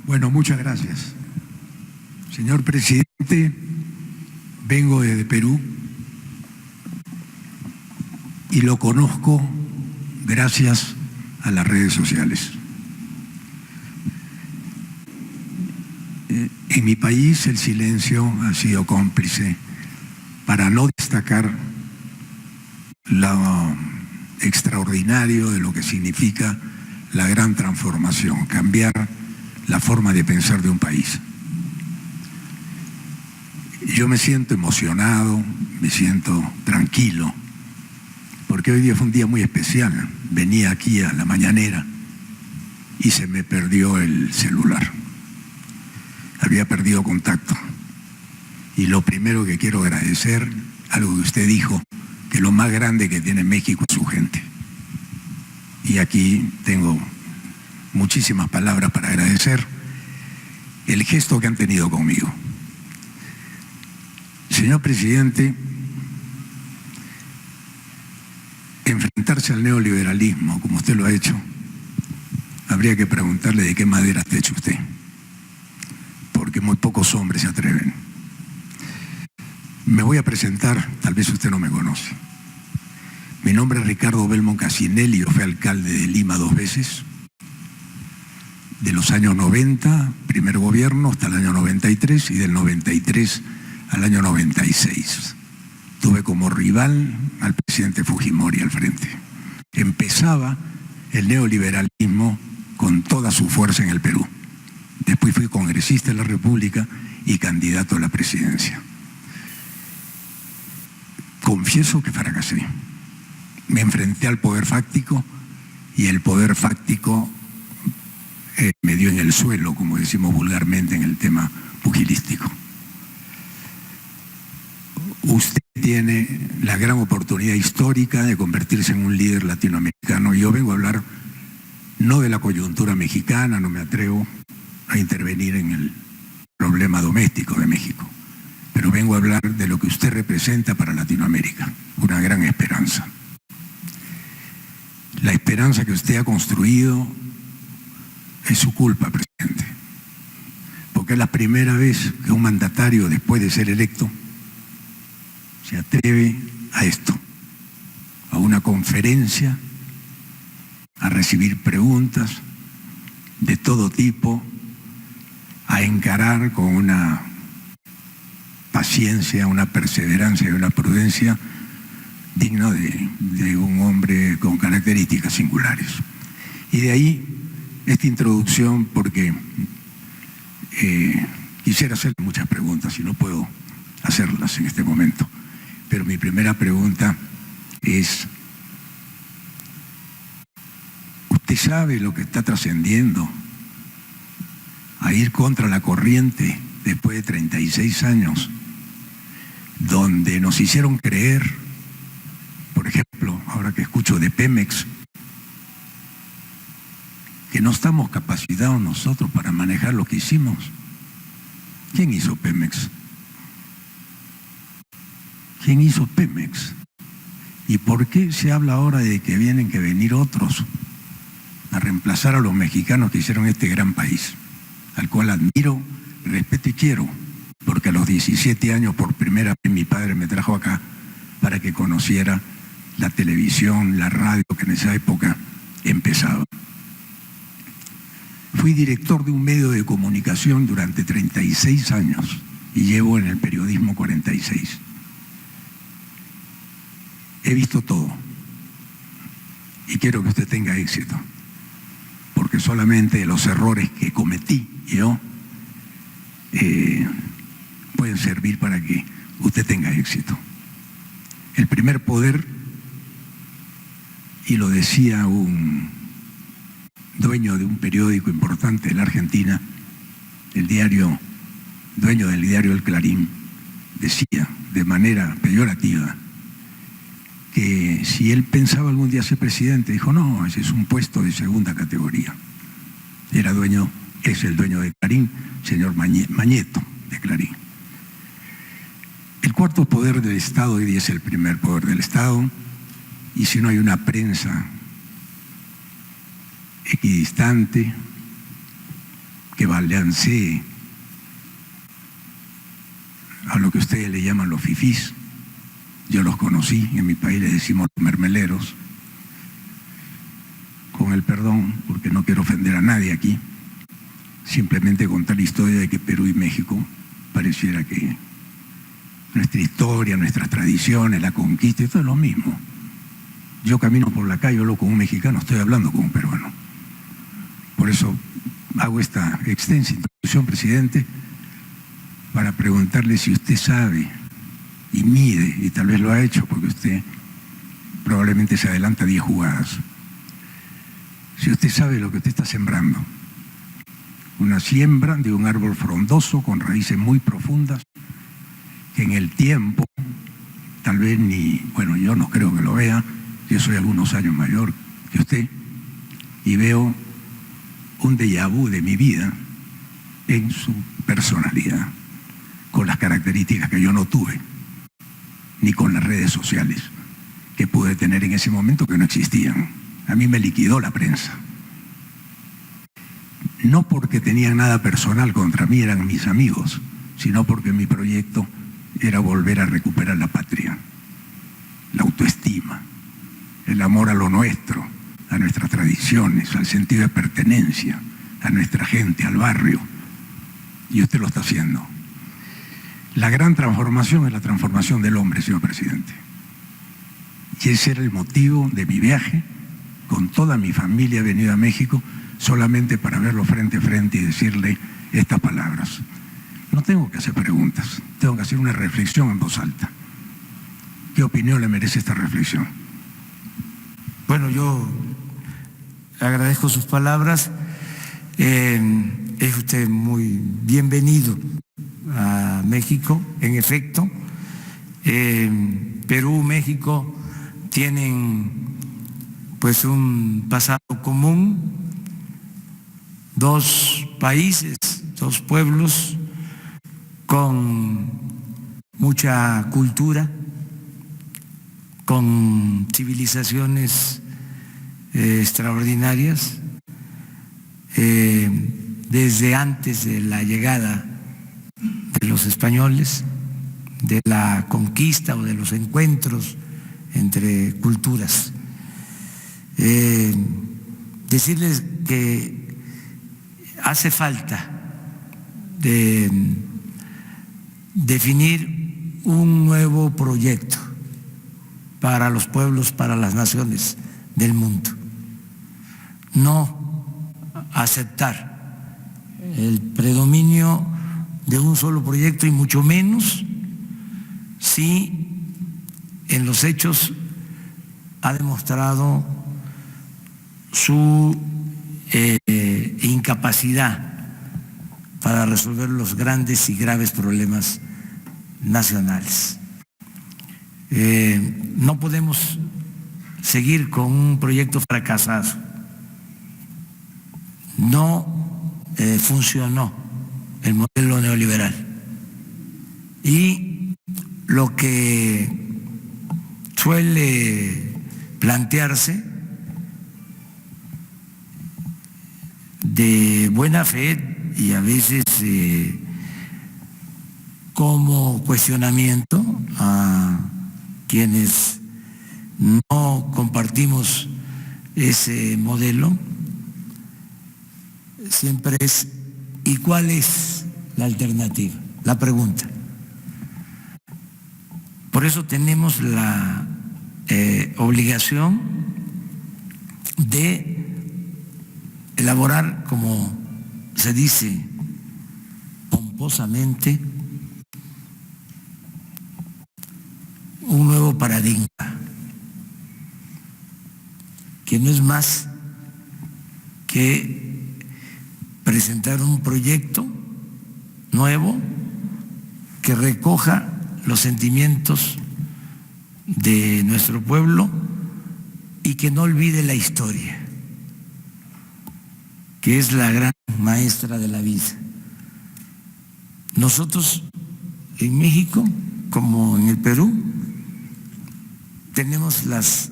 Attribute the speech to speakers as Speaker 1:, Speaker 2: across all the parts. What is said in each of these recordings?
Speaker 1: Bueno, muchas gracias. Señor presidente, vengo desde Perú y lo conozco gracias a las redes sociales. En mi país el silencio ha sido cómplice para no destacar lo extraordinario de lo que significa la gran transformación, cambiar la forma de pensar de un país. Yo me siento emocionado, me siento tranquilo, porque hoy día fue un día muy especial. Venía aquí a la mañanera y se me perdió el celular. Había perdido contacto. Y lo primero que quiero agradecer, algo que usted dijo, que lo más grande que tiene México es su gente. Y aquí tengo muchísimas palabras para agradecer el gesto que han tenido conmigo. Señor presidente, enfrentarse al neoliberalismo, como usted lo ha hecho, habría que preguntarle de qué madera está hecho usted, porque muy pocos hombres se atreven. Me voy a presentar, tal vez usted no me conoce. Mi nombre es Ricardo Belmont Casinelli, yo fui alcalde de Lima 2 veces, de los años 90, primer gobierno, hasta el año 93, y del 93 al año 96. Tuve como rival al presidente Fujimori al frente. Empezaba el neoliberalismo con toda su fuerza en el Perú. Después fui congresista de la República y candidato a la presidencia. Confieso que fracasé. Me enfrenté al poder fáctico y el poder fáctico me dio en el suelo, como decimos vulgarmente en el tema pugilístico. Usted tiene la gran oportunidad histórica de convertirse en un líder latinoamericano. Yo vengo a hablar no de la coyuntura mexicana, no me atrevo a intervenir en el problema doméstico de México, pero vengo a hablar de lo que usted representa para Latinoamérica, una gran esperanza. La esperanza que usted ha construido es su culpa, presidente, porque es la primera vez que un mandatario, después de ser electo, se atreve a esto, a una conferencia, a recibir preguntas de todo tipo, a encarar con una paciencia, una perseverancia y una prudencia digno de un hombre con características singulares. Y de ahí esta introducción, porque quisiera hacerle muchas preguntas y no puedo hacerlas en este momento. Pero mi primera pregunta es, ¿usted sabe lo que está trascendiendo a ir contra la corriente después de 36 años, donde nos hicieron creer, por ejemplo, ahora que escucho de Pemex, que no estamos capacitados nosotros para manejar lo que hicimos? ¿Quién hizo Pemex? ¿Quién hizo Pemex? ¿Y por qué se habla ahora de que vienen que venir otros a reemplazar a los mexicanos que hicieron este gran país, al cual admiro, respeto y quiero? Porque a los 17 años por primera vez mi padre me trajo acá para que conociera la televisión, la radio, que en esa época empezaba. Fui director de un medio de comunicación durante 36 años y llevo en el periodismo 46. He visto todo y quiero que usted tenga éxito, porque solamente los errores que cometí yo pueden servir para que usted tenga éxito. El primer poder, y lo decía un dueño de un periódico importante de la Argentina, dueño del diario El Clarín, decía de manera peyorativa que si él pensaba algún día ser presidente, dijo, no, ese es un puesto de segunda categoría. Es el dueño de Clarín, señor Mañeto de Clarín. El cuarto poder del Estado hoy día es el primer poder del Estado, y si no hay una prensa equidistante, que balancee a lo que ustedes le llaman los fifís. Yo los conocí, en mi país les decimos mermeleros, con el perdón, porque no quiero ofender a nadie aquí, simplemente contar la historia de que Perú y México pareciera que nuestra historia, nuestras tradiciones, la conquista, esto es lo mismo. Yo camino por la calle, hablo con un mexicano, estoy hablando con un peruano. Por eso hago esta extensa introducción, presidente, para preguntarle si usted sabe y mide, y tal vez lo ha hecho porque usted probablemente se adelanta 10 jugadas. Si usted sabe lo que usted está sembrando, una siembra de un árbol frondoso con raíces muy profundas, que en el tiempo, tal vez ni, bueno, yo no creo que lo vea, yo soy algunos años mayor que usted, y veo un déjà vu de mi vida en su personalidad, con las características que yo no tuve, ni con las redes sociales que pude tener en ese momento que no existían. A mí me liquidó la prensa. No porque tenían nada personal contra mí, eran mis amigos, sino porque mi proyecto era volver a recuperar la patria, la autoestima, el amor a lo nuestro, a nuestras tradiciones, al sentido de pertenencia, a nuestra gente, al barrio. Y usted lo está haciendo. La gran transformación es la transformación del hombre, señor presidente. Y ese era el motivo de mi viaje. Con toda mi familia he venido a México solamente para verlo frente a frente y decirle estas palabras. No tengo que hacer preguntas, tengo que hacer una reflexión en voz alta. ¿Qué opinión le merece esta reflexión?
Speaker 2: Bueno, yo agradezco sus palabras. Es usted muy bienvenido a México. En efecto, Perú, México tienen pues un pasado común, dos países, dos pueblos con mucha cultura, con civilizaciones extraordinarias, desde antes de la llegada de los españoles, de la conquista o de los encuentros entre culturas. Decirles que hace falta definir un nuevo proyecto para los pueblos, para las naciones del mundo. No aceptar el predominio de un solo proyecto y mucho menos si en los hechos ha demostrado su incapacidad para resolver los grandes y graves problemas nacionales. No podemos seguir con un proyecto fracasado. No funcionó el modelo neoliberal. Y lo que suele plantearse de buena fe y a veces como cuestionamiento a quienes no compartimos ese modelo, siempre es ¿y cuál es la alternativa? La pregunta. Por eso tenemos la obligación de elaborar, como se dice pomposamente, un nuevo paradigma, que no es más que presentar un proyecto nuevo que recoja los sentimientos de nuestro pueblo y que no olvide la historia, que es la gran maestra de la vida. Nosotros en México, como en el Perú, tenemos las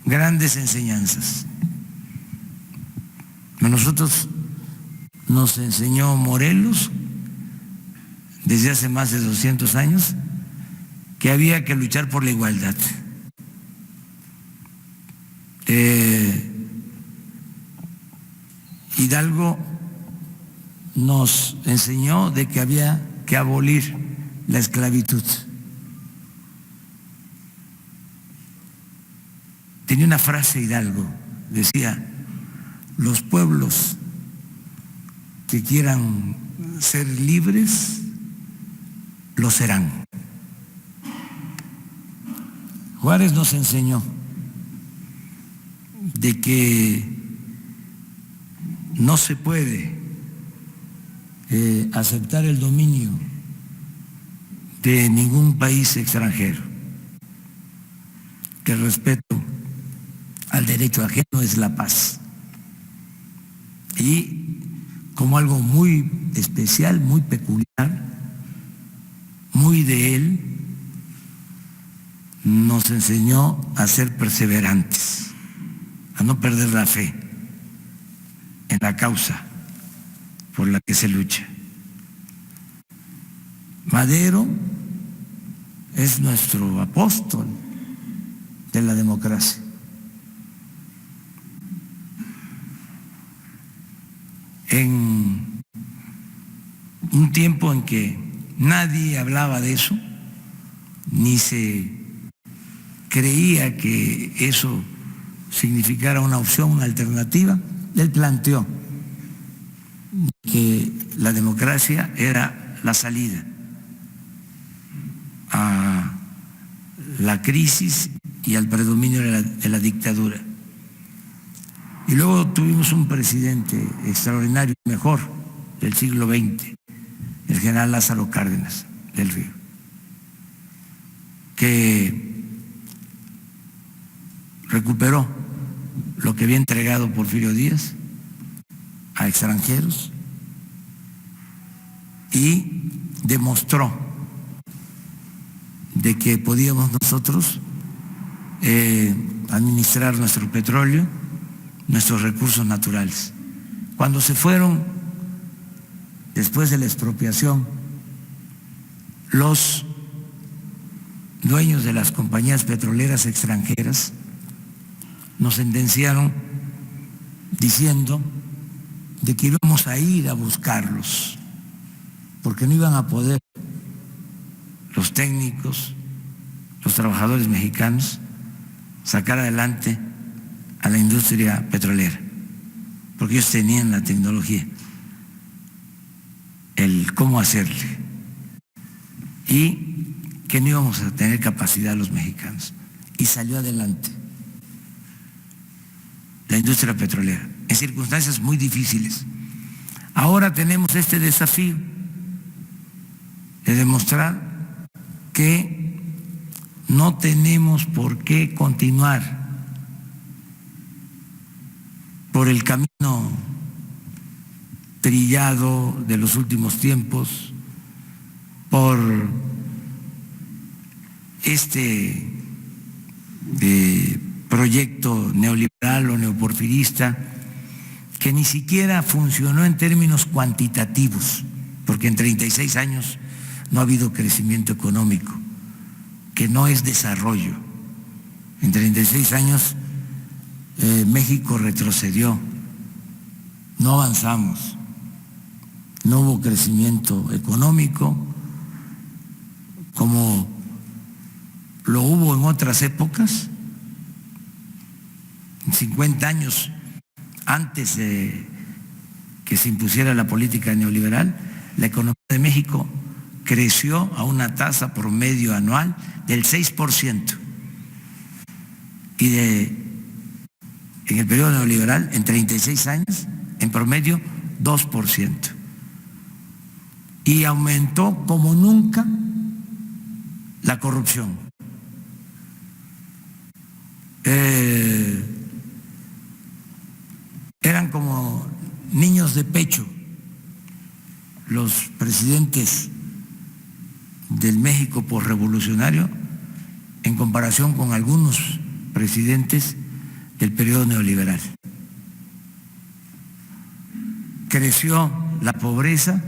Speaker 2: grandes enseñanzas. Nosotros nos enseñó Morelos desde hace más de 200 años que había que luchar por la igualdad. Hidalgo nos enseñó de que había que abolir la esclavitud. Tenía una frase Hidalgo, decía: los pueblos que quieran ser libres, lo serán. Juárez nos enseñó de que no se puede aceptar el dominio de ningún país extranjero, que el respeto al derecho ajeno es la paz. Y como algo muy especial, muy peculiar, muy de él, nos enseñó a ser perseverantes, a no perder la fe en la causa por la que se lucha. Madero es nuestro apóstol de la democracia. En un tiempo en que nadie hablaba de eso, ni se creía que eso significara una opción, una alternativa, él planteó que la democracia era la salida a la crisis y al predominio de la dictadura. Y luego tuvimos un presidente extraordinario, mejor del siglo XX, el general Lázaro Cárdenas del Río, que recuperó lo que había entregado Porfirio Díaz a extranjeros y demostró de que podíamos nosotros administrar nuestro petróleo, nuestros recursos naturales. Cuando se fueron, después de la expropiación, los dueños de las compañías petroleras extranjeras nos sentenciaron diciendo de que íbamos a ir a buscarlos, porque no iban a poder los técnicos, los trabajadores mexicanos, sacar adelante a la industria petrolera, porque ellos tenían la tecnología, el cómo hacerle, y que no íbamos a tener capacidad los mexicanos. Y salió adelante la industria petrolera, en circunstancias muy difíciles. Ahora tenemos este desafío de demostrar que no tenemos por qué continuar por el camino trillado de los últimos tiempos, por este proyecto neoliberal o neoporfirista que ni siquiera funcionó en términos cuantitativos, porque en 36 años no ha habido crecimiento económico, que no es desarrollo. En 36 años México retrocedió, no avanzamos, no hubo crecimiento económico como lo hubo en otras épocas. 50 años antes de que se impusiera la política neoliberal, la economía de México creció a una tasa promedio anual del 6%. Y en el periodo neoliberal, en 36 años, en promedio, 2%. Y aumentó como nunca la corrupción. Eran como niños de pecho los presidentes del México posrevolucionario en comparación con algunos presidentes del periodo neoliberal. creció la pobreza.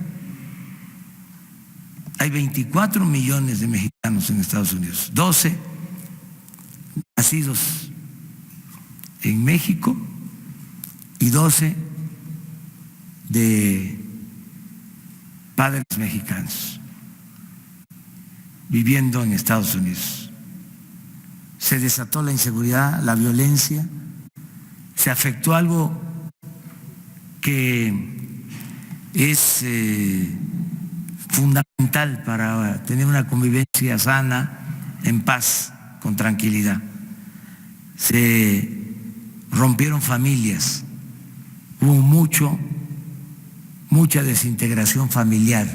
Speaker 2: Hay 24 millones de mexicanos en Estados Unidos, 12 nacidos en México y 12 de padres mexicanos viviendo en Estados Unidos. Se desató la inseguridad, la violencia, se afectó algo que es fundamental para tener una convivencia sana, en paz, con tranquilidad. Se rompieron familias, hubo mucha desintegración familiar,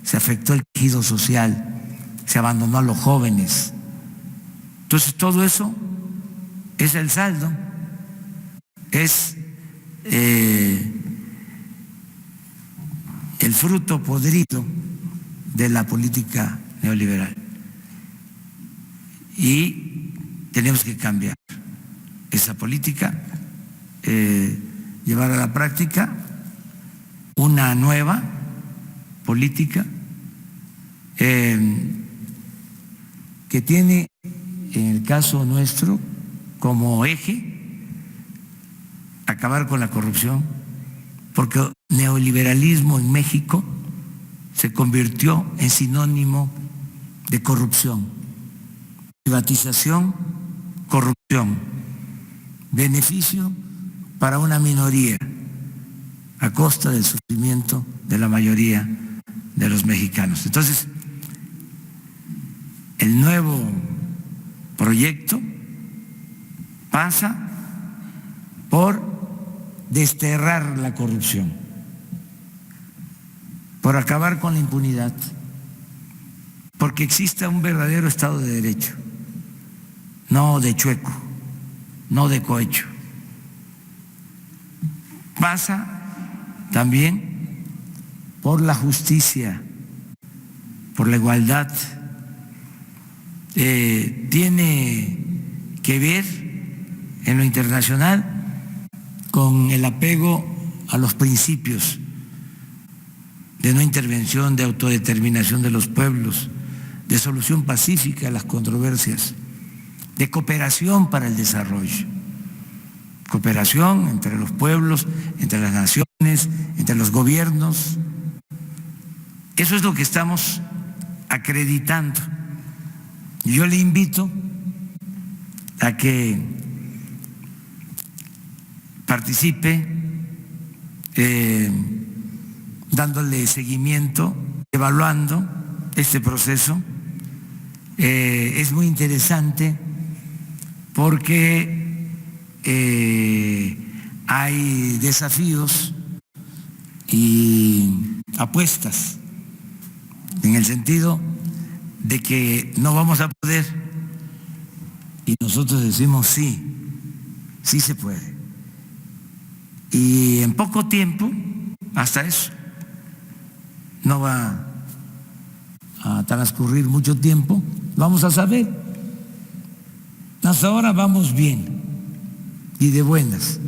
Speaker 2: se afectó el tejido social, se abandonó a los jóvenes. Entonces todo eso es el saldo, es el fruto podrido de la política neoliberal. Y tenemos que cambiar esa política, llevar a la práctica una nueva política que tiene, en el caso nuestro, como eje acabar con la corrupción, porque el neoliberalismo en México se convirtió en sinónimo de corrupción, privatización, corrupción, beneficio para una minoría a costa del sufrimiento de la mayoría de los mexicanos. Entonces, el nuevo proyecto pasa por desterrar la corrupción, por acabar con la impunidad, porque exista un verdadero Estado de Derecho, no de chueco, no de cohecho. Pasa también por la justicia, por la igualdad. Tiene que ver en lo internacional con el apego a los principios de no intervención, de autodeterminación de los pueblos, de solución pacífica a las controversias, de cooperación para el desarrollo, cooperación entre los pueblos, entre las naciones, entre los gobiernos. Eso es lo que estamos acreditando. Yo le invito a que participe dándole seguimiento, evaluando este proceso. Es muy interesante porque hay desafíos y apuestas en el sentido de que no vamos a poder, y nosotros decimos sí, sí se puede. Y en poco tiempo, hasta eso, no va a transcurrir mucho tiempo, vamos a saber. Hasta ahora vamos bien y de buenas.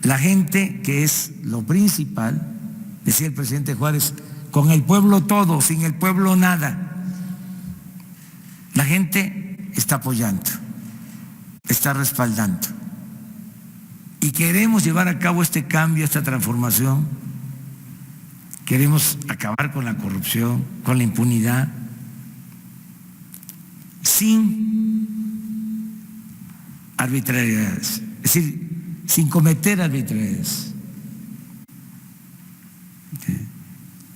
Speaker 2: La gente, que es lo principal, decía el presidente Juárez, con el pueblo todo, sin el pueblo nada. La gente está apoyando, está respaldando. Y queremos llevar a cabo este cambio, esta transformación. Queremos acabar con la corrupción, con la impunidad, sin arbitrariedades, es decir, sin cometer arbitrariedades.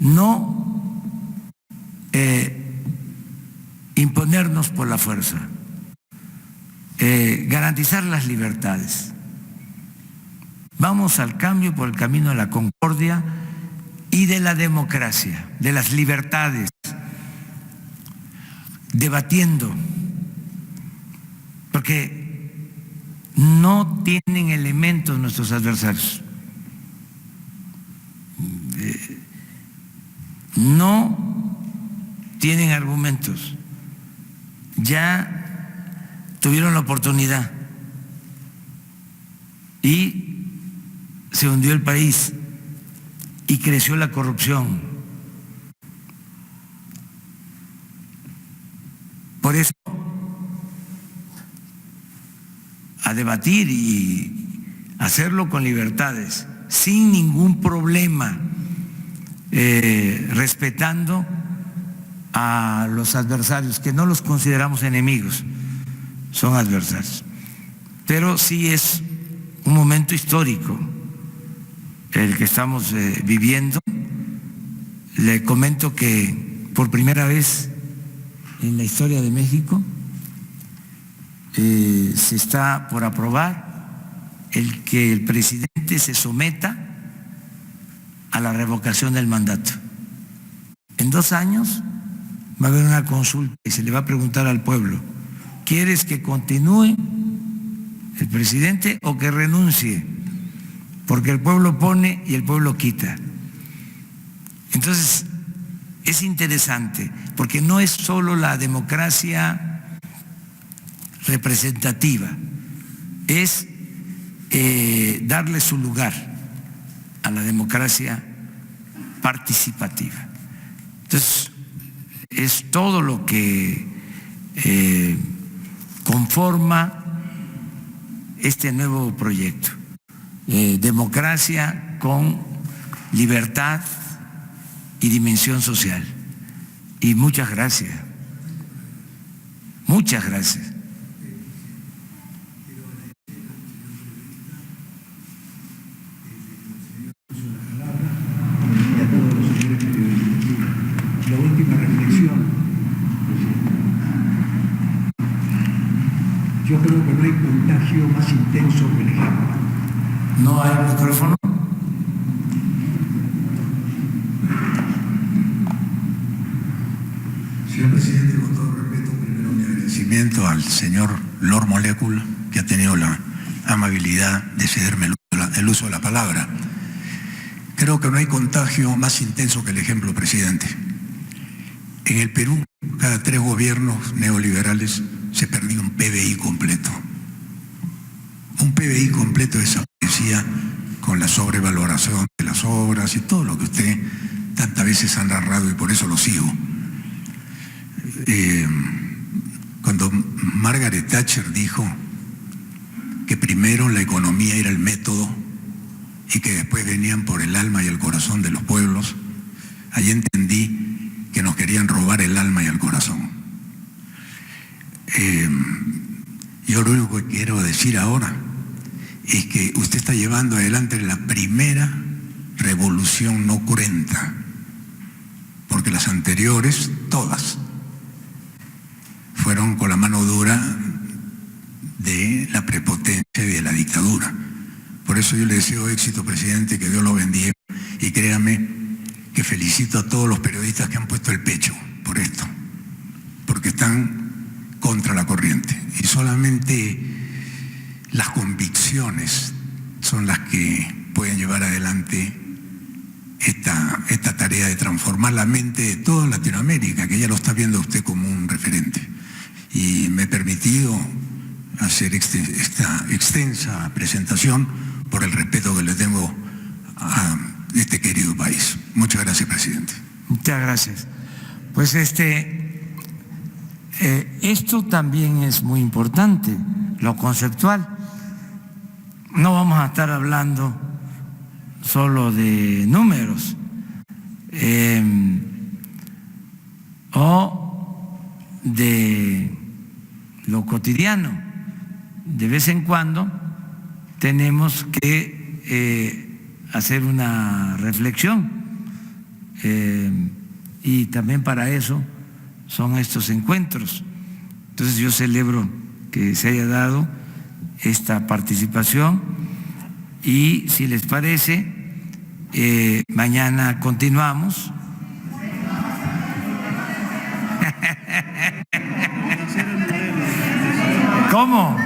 Speaker 2: No imponernos por la fuerza, garantizar las libertades. Vamos al cambio por el camino de la concordia y de la democracia, de las libertades, debatiendo, porque no tienen elementos nuestros adversarios. No tienen argumentos. Ya tuvieron la oportunidad y se hundió el país y creció la corrupción. Por eso, a debatir y hacerlo con libertades, sin ningún problema, respetando a los adversarios, que no los consideramos enemigos, son adversarios. Pero sí es un momento histórico el que estamos viviendo. Le comento que por primera vez en la historia de México se está por aprobar el que el presidente se someta a la revocación del mandato. En 2 años va a haber una consulta y se le va a preguntar al pueblo: ¿quieres que continúe el presidente o que renuncie? Porque el pueblo pone y el pueblo quita. Entonces, es interesante, porque no es solo la democracia representativa, es darle su lugar a la democracia participativa. Entonces, es todo lo que conforma este nuevo proyecto. Democracia con libertad y dimensión social. Y muchas gracias. Muchas gracias.
Speaker 1: La última reflexión. Yo creo que no hay contagio más intenso que el ejemplo.
Speaker 2: ¿No hay micrófono?
Speaker 1: Señor presidente, con todo respeto, primero mi agradecimiento al señor Lord Molecule, que ha tenido la amabilidad de cederme el uso de la palabra. Creo que no hay contagio más intenso que el ejemplo, presidente. En el Perú, cada 3 gobiernos neoliberales se perdió un PBI completo. Un PBI completo desaparecía con la sobrevaloración de las obras y todo lo que usted tantas veces ha narrado, y por eso lo sigo. Cuando Margaret Thatcher dijo que primero la economía era el método y que después venían por el alma y el corazón de los pueblos, ahí entendí que nos querían robar el alma y el corazón. Yo lo único que quiero decir ahora es que usted está llevando adelante la primera revolución no cruenta, porque las anteriores, todas, fueron con la mano dura de la prepotencia y de la dictadura. Por eso yo le deseo éxito, presidente, que Dios lo bendiga, y créame que felicito a todos los periodistas que han puesto el pecho por esto, porque están contra la corriente, y solamente las convicciones son las que pueden llevar adelante esta tarea de transformar la mente de toda Latinoamérica, que ya lo está viendo usted como un referente. Y me he permitido hacer esta extensa presentación por el respeto que le tengo a este querido país. Muchas gracias, presidente.
Speaker 2: Muchas gracias. Pues esto también es muy importante, lo conceptual. No vamos a estar hablando solo de números o de lo cotidiano. De vez en cuando tenemos que hacer una reflexión, y también para eso son estos encuentros. Entonces yo celebro que se haya dado esta participación, y si les parece, mañana continuamos. ¿Cómo?